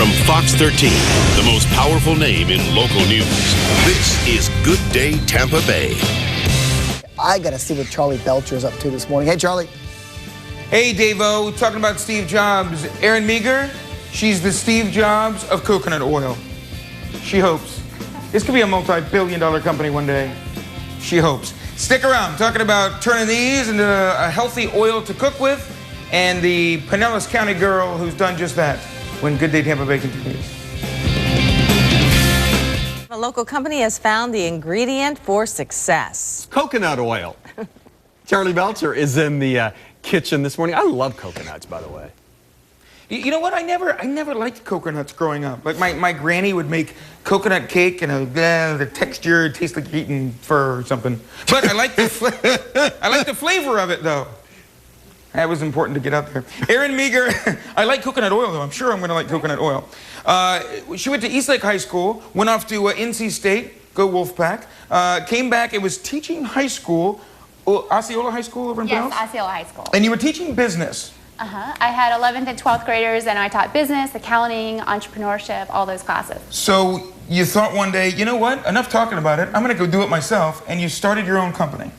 From Fox 13, the most powerful name in local news, this is Good Day Tampa Bay. I got to see what Charley Belcher is up to this morning. Hey, Charley. Hey, Davo. Talking about Steve Jobs. Erin Meagher, she's the Steve Jobs of coconut oil. She hopes. This could be a multi-billion-dollar company one day. She hopes. Stick around. Talking about turning these into a healthy oil to cook with, and the Pinellas County girl who's done just that when Good Day Tampa Bay continues. A local company has found the ingredient for success. Coconut oil. Charley Belcher is in the kitchen this morning. I love coconuts, by the way. You know what? I never liked coconuts growing up. Like my granny would make coconut cake, and the texture tastes like eating fur or something. But I like the flavor of it, though. That was important to get out there. Erin Meagher, I like coconut oil, though. I'm sure I'm going to like coconut oil. She went to Eastlake High School, went off to NC State, go Wolfpack, came back and was teaching high school, Osceola High School over in Pinellas? Yes, Osceola High School. And you were teaching business. I had 11th and 12th graders, and I taught business, accounting, entrepreneurship, all those classes. So you thought one day, you know what? Enough talking about it. I'm going to go do it myself, and you started your own company.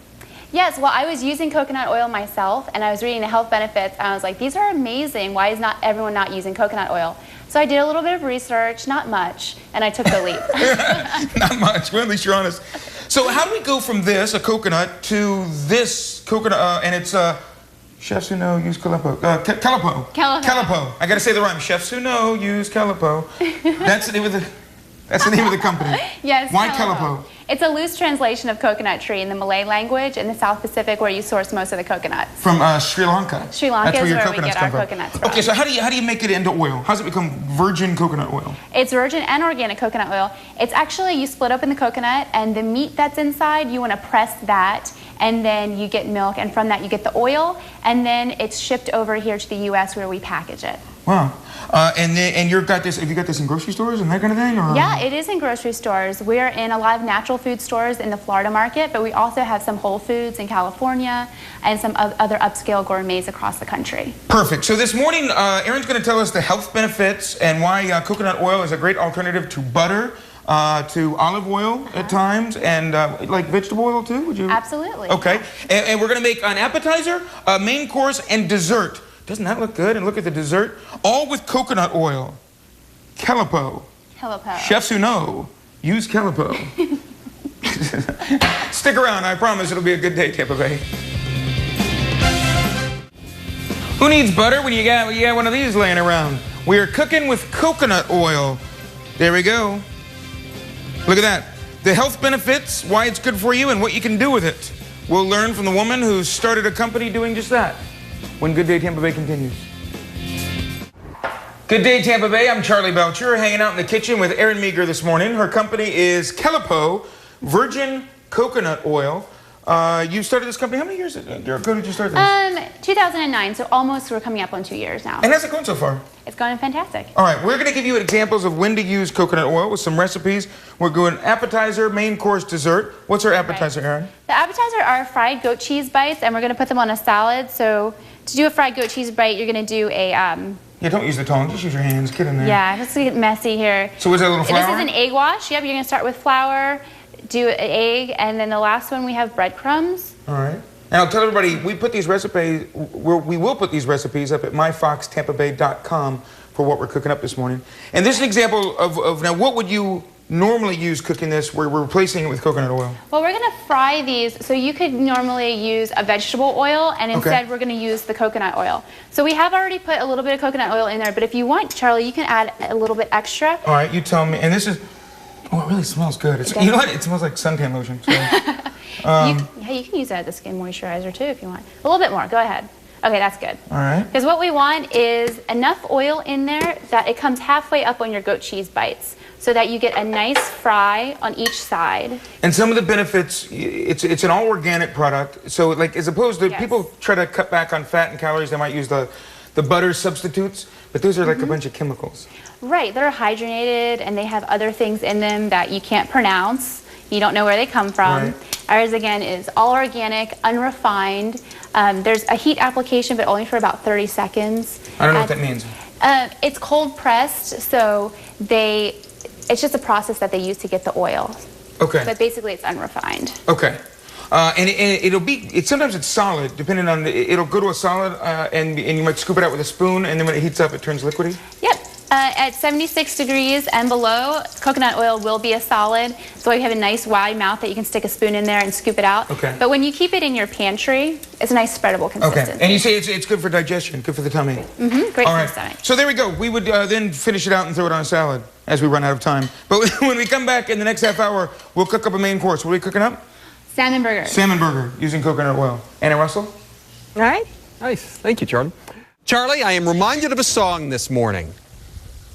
Yes, well, I was using coconut oil myself, and I was reading the health benefits, and I was like, these are amazing. Why is not everyone not using coconut oil? So I did a little bit of research, not much, and I took the leap. Not much. Well, at least you're honest. So how do we go from this, a coconut, to this coconut, and it's chefs who know use Kelapo. Kelapo. Kelapo. I got to say the rhyme. Chefs who know use Kelapo. That's the name of the. That's the name of the company. Yes. Why Kelapo? It's a loose translation of coconut tree in the Malay language in the South Pacific, where you source most of the coconuts. From Sri Lanka. Sri Lanka That's is where where we get our coconuts from. Okay, so how do you make it into oil? How does it become virgin coconut oil? It's virgin and organic coconut oil. It's actually, you split open the coconut, and the meat that's inside, you want to press that, and then you get milk, and from that you get the oil, and then it's shipped over here to the U.S. where we package it. Wow. And you've got this, have you got this in grocery stores and that kind of thing? Or? Yeah, it is in grocery stores. We're in a lot of natural food stores in the Florida market, but we also have some Whole Foods in California and some other upscale gourmets across the country. Perfect. So this morning, Erin's going to tell us the health benefits and why coconut oil is a great alternative to butter, to olive oil at times, and like vegetable oil too, would you? Absolutely. Okay. And we're going to make an appetizer, a main course, and dessert. Doesn't that look good? And look at the dessert. All with coconut oil. Kelapo. Kelapo. Chefs who know, use Kelapo. Stick around. I promise it'll be a good day, Tampa Bay. Who needs butter when you got one of these laying around? We are cooking with coconut oil. There we go. Look at that. The health benefits, why it's good for you, and what you can do with it. We'll learn from the woman who started a company doing just that when Good Day Tampa Bay continues. Good Day Tampa Bay, I'm Charley Belcher, hanging out in the kitchen with Erin Meagher this morning. Her company is Kelapo Virgin Coconut Oil. You started this company, how many years ago did you start this? 2009, so almost we're coming up on 2 years now. And how's it going so far? It's going fantastic. All right, we're going to give you examples of when to use coconut oil with some recipes. We're doing appetizer, main course, dessert. What's our appetizer, Erin? The appetizer are fried goat cheese bites, and we're going to put them on a salad. So to do a fried goat cheese bite, you're going to do a... Yeah, don't use the tongs, just use your hands. Get in there. Yeah, let's get messy here. So is that a little flour? This is an egg wash. Yep, you're going to start with flour, do an egg, and then the last one we have breadcrumbs. All right. Now tell everybody, we put these recipes, we will put these recipes up at myfoxtampabay.com for what we're cooking up this morning. And this is an example of now what would you normally use cooking this where we're replacing it with coconut oil? Well, we're going to fry these, so you could normally use a vegetable oil, and instead we're going to use the coconut oil. So we have already put a little bit of coconut oil in there, but if you want, Charley, you can add a little bit extra. All right, you tell me. And this is, oh, it really smells good. You know what? It smells like suntan lotion. So. You can use that as a skin moisturizer too if you want. A little bit more, go ahead. Okay, that's good. All right. Because what we want is enough oil in there that it comes halfway up on your goat cheese bites, so that you get a nice fry on each side. And some of the benefits, it's an all organic product. So like as opposed to people try to cut back on fat and calories, they might use the butter substitutes, but those are like a bunch of chemicals. Right, they're hydrogenated and they have other things in them that you can't pronounce. You don't know where they come from. Right. Ours, again, is all organic, unrefined. There's a heat application, but only for about 30 seconds. I don't know what that means. It's cold pressed, so it's just a process that they use to get the oil. Okay. But basically, it's unrefined. Okay. And sometimes it's solid, depending on it'll go to a solid, and you might scoop it out with a spoon, and then when it heats up, it turns liquidy. Yep. At 76 degrees and below, coconut oil will be a solid. So you have a nice wide mouth that you can stick a spoon in there and scoop it out. Okay. But when you keep it in your pantry, it's a nice spreadable consistency. Okay. And you say it's good for digestion, good for the tummy. Mm-hmm. Great All for right. the stomach. So there we go. We would then finish it out and throw it on a salad as we run out of time. But when we come back in the next half hour, we'll cook up a main course. What are we cooking up? Salmon burger. Salmon burger using coconut oil. Anna Russell? All right. Nice. Thank you, Charlie. Charlie, I am reminded of a song this morning.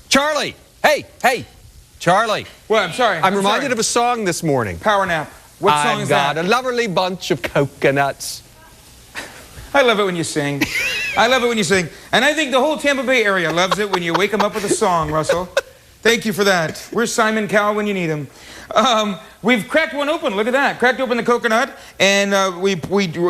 Charlie! Hey! Charlie! Well, I'm sorry. I'm reminded of a song this morning. Power nap. What song is that? I've got a lovely bunch of coconuts. I love it when you sing. I love it when you sing. And I think the whole Tampa Bay area loves it when you wake them up with a song, Russell. Thank you for that. Where's Simon Cowell when you need him? We've cracked one open. Look at that. Cracked open the coconut, and we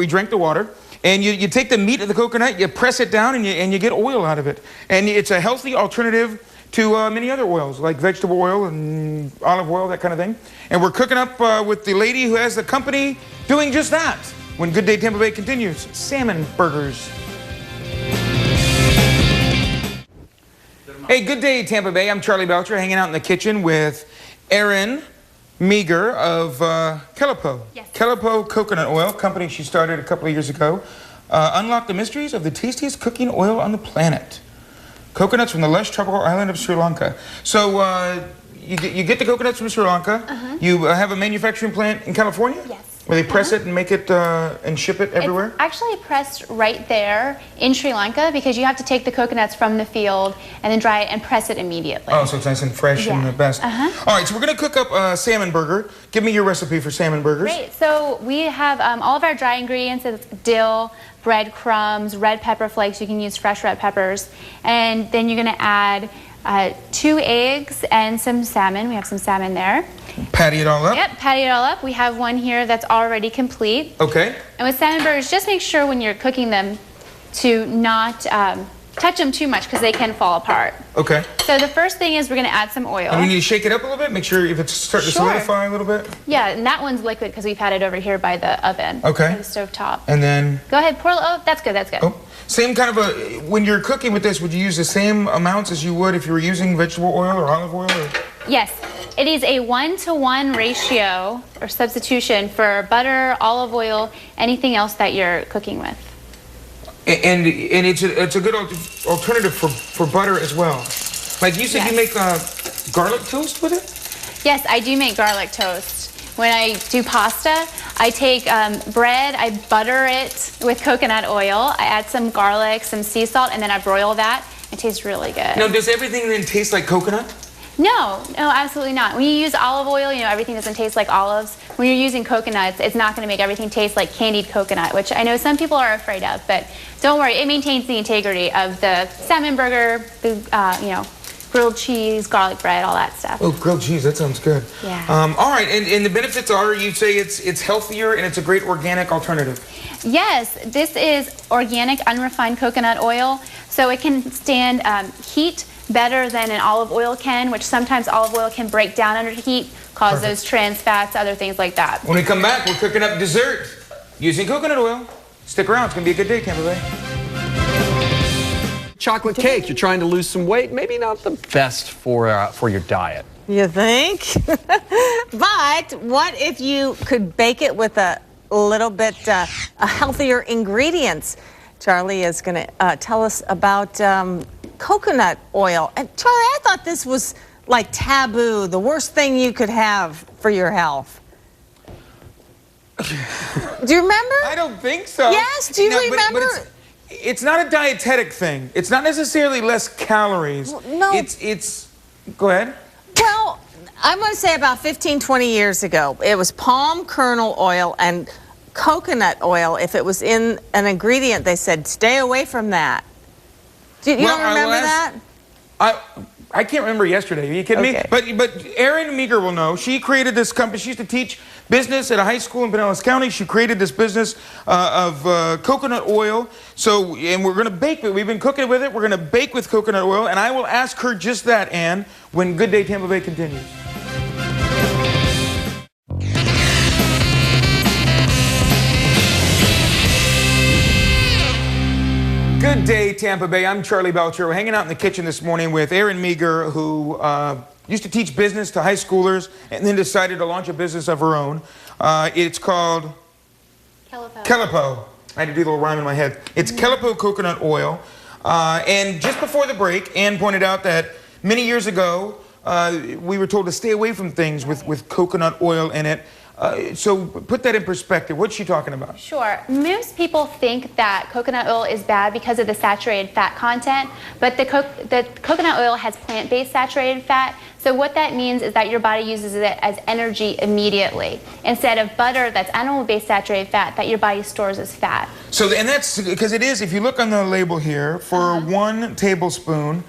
drank the water. And you take the meat of the coconut, you press it down, and you get oil out of it. And it's a healthy alternative to many other oils, like vegetable oil and olive oil, that kind of thing. And we're cooking up with the lady who has the company doing just that. When Good Day Tampa Bay continues, salmon burgers. Hey, good day, Tampa Bay. I'm Charley Belcher, hanging out in the kitchen with Erin Meagher of Kelapo. Yes. Kelapo Coconut Oil, company she started a couple of years ago. Unlock the mysteries of the tastiest cooking oil on the planet. Coconuts from the lush tropical island of Sri Lanka. So you get the coconuts from Sri Lanka. You have a manufacturing plant in California? Yes. Where they press it and make it and ship it everywhere? It's actually pressed right there in Sri Lanka because you have to take the coconuts from the field and then dry it and press it immediately. Oh, so it's nice and fresh and the best. All right, so we're going to cook up a salmon burger. Give me your recipe for salmon burgers. Great. So we have all of our dry ingredients. It's dill, breadcrumbs, red pepper flakes. You can use fresh red peppers. And then you're going to add 2 eggs and some salmon. We have some salmon there. Patty it all up? Yep, patty it all up. We have one here that's already complete. Okay. And with salmon burgers, just make sure when you're cooking them to not touch them too much because they can fall apart. Okay. So the first thing is we're going to add some oil. And we need to shake it up a little bit, make sure if it's starting to solidify a little bit. Yeah, and that one's liquid because we've had it over here by the oven. Okay. By the stove top. And then... Go ahead, pour. Oh, that's good, that's good. Oh, same kind of when you're cooking with this, would you use the same amounts as you would if you were using vegetable oil or olive oil? Or? Yes. It is a 1-to-1 ratio or substitution for butter, olive oil, anything else that you're cooking with. And it's a good alternative for butter as well. Like you said, you make garlic toast with it? Yes, I do make garlic toast. When I do pasta, I take bread, I butter it with coconut oil, I add some garlic, some sea salt, and then I broil that. It tastes really good. Now, does everything then taste like coconut? No, absolutely not. When you use olive oil, everything doesn't taste like olives. When you're using coconuts, it's not going to make everything taste like candied coconut, which I know some people are afraid of, but don't worry, it maintains the integrity of the salmon burger, the, grilled cheese, garlic bread, all that stuff. Oh, grilled cheese, that sounds good. Yeah. All right, and the benefits are, you say it's healthier and it's a great organic alternative. Yes, this is organic, unrefined coconut oil, so it can stand heat better than an olive oil can, which sometimes olive oil can break down under heat, cause those trans fats, other things like that. When we come back, we're cooking up dessert using coconut oil. Stick around, it's going to be a good day, Tampa Bay. Chocolate cake, you're trying to lose some weight, maybe not the best for your diet. You think? But what if you could bake it with a little bit healthier ingredients? Charlie is going to tell us about coconut oil. And Charlie, I thought this was like taboo, the worst thing you could have for your health. Do you remember? I don't think so. Yes, do you remember? But it's not a dietetic thing. It's not necessarily less calories. Well, no. It's go ahead. Well, I'm going to say about 15, 20 years ago, it was palm kernel oil and coconut oil. If it was in an ingredient, they said, stay away from that. You don't remember that? I can't remember yesterday. Are you kidding Okay. me? But Erin Meagher will know. She created this company. She used to teach business at a high school in Pinellas County. She created this business of coconut oil. So, and we're going to bake it. We've been cooking with it. We're going to bake with coconut oil. And I will ask her just that, Ann, when Good Day Tampa Bay continues. Good day, Tampa Bay. I'm Charley Belcher. We're hanging out in the kitchen this morning with Erin Meagher, who used to teach business to high schoolers and then decided to launch a business of her own. It's called Kelapo. I had to do the little rhyme in my head. It's Kelapo Coconut Oil. And just before the break, Ann pointed out that many years ago, we were told to stay away from things with coconut oil in it. So put that in perspective. What's she talking about? Sure. Most people think that coconut oil is bad because of the saturated fat content, but the coconut oil has plant-based saturated fat. So what that means is that your body uses it as energy immediately, instead of butter that's animal-based saturated fat that your body stores as fat. So, and that's because it is, if you look on the label here, for 1 tablespoon,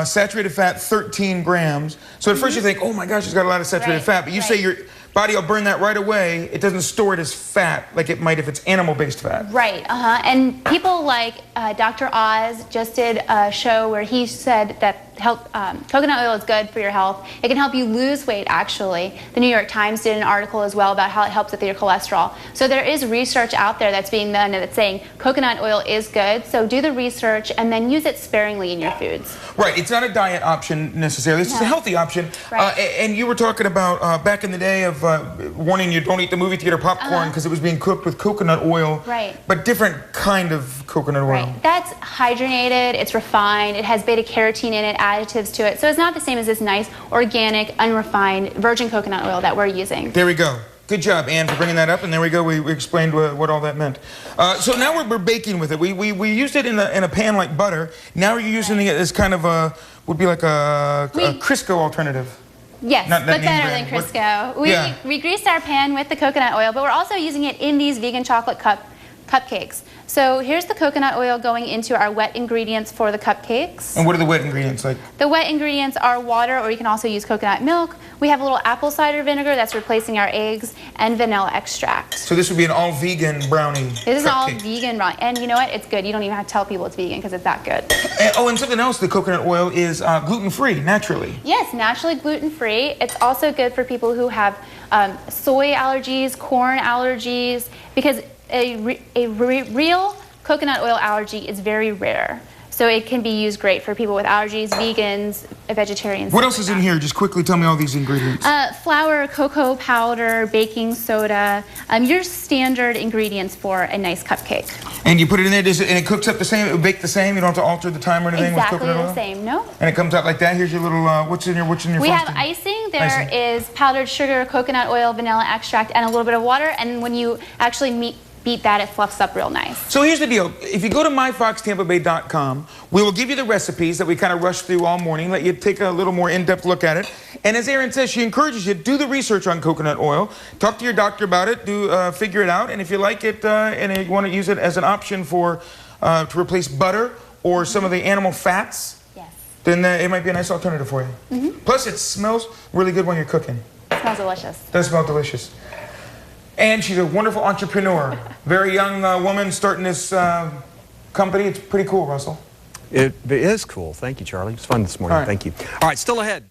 saturated fat 13 grams. So at first you think, oh my gosh, it's got a lot of saturated fat, but you say your body will burn that right away. It doesn't store it as fat like it might if it's animal-based fat. Right, and people like Dr. Oz just did a show where he said that coconut oil is good for your health. It can help you lose weight, actually. The New York Times did an article as well about how it helps with your cholesterol. So there is research out there that's being done that's saying coconut oil is good, so do the research and then use it sparingly in your foods. Right, it's not a diet option necessarily, it's just a healthy option. Right. And you were talking about back in the day of warning you don't eat the movie theater popcorn because it was being cooked with coconut oil. Right. But different kind of coconut oil. Right. That's hydrogenated, it's refined, it has beta-carotene in it, additives to it. So it's not the same as this nice, organic, unrefined, virgin coconut oil that we're using. There we go. Good job, Ann, for bringing that up. And there we go. We explained what all that meant. So now we're baking with it. We used it in a pan like butter. Now you're using it as kind of a, would be like a Crisco alternative. Yes, but better than Crisco. We greased our pan with the coconut oil, but we're also using it in these vegan chocolate cupcakes. So here's the coconut oil going into our wet ingredients for the cupcakes. And what are the wet ingredients like? The wet ingredients are water, or you can also use coconut milk. We have a little apple cider vinegar that's replacing our eggs, and vanilla extract. So this would be an all-vegan brownie. This is all vegan brownie, and you know what? It's good. You don't even have to tell people it's vegan because it's that good. And something else, the coconut oil is gluten-free, naturally. Yes, naturally gluten-free. It's also good for people who have soy allergies, corn allergies, because a real coconut oil allergy is very rare. So it can be used great for people with allergies, vegans, vegetarians. What else is in here? Just quickly tell me all these ingredients. Flour, cocoa powder, baking soda, your standard ingredients for a nice cupcake. And you put it in there, and it cooks up the same, it will bake the same? You don't have to alter the time or anything with coconut oil? Exactly the same, no. And it comes out like that? Here's your little, what's in your frosting? We have icing. There is powdered sugar, coconut oil, vanilla extract, and a little bit of water. And when you actually beat that, it fluffs up real nice. So here's the deal. If you go to myfoxtampabay.com, we will give you the recipes that we kind of rushed through all morning, let you take a little more in-depth look at it. And as Erin says, she encourages you to do the research on coconut oil, talk to your doctor about it, figure it out, and if you like it and you want to use it as an option for to replace butter or some of the animal fats, then it might be a nice alternative for you. Plus, it smells really good when you're cooking. It smells delicious. It does smell delicious. And she's a wonderful entrepreneur. Very young woman starting this company. It's pretty cool, Russell. It is cool. Thank you, Charlie. It's fun this morning. Thank you. All right, still ahead.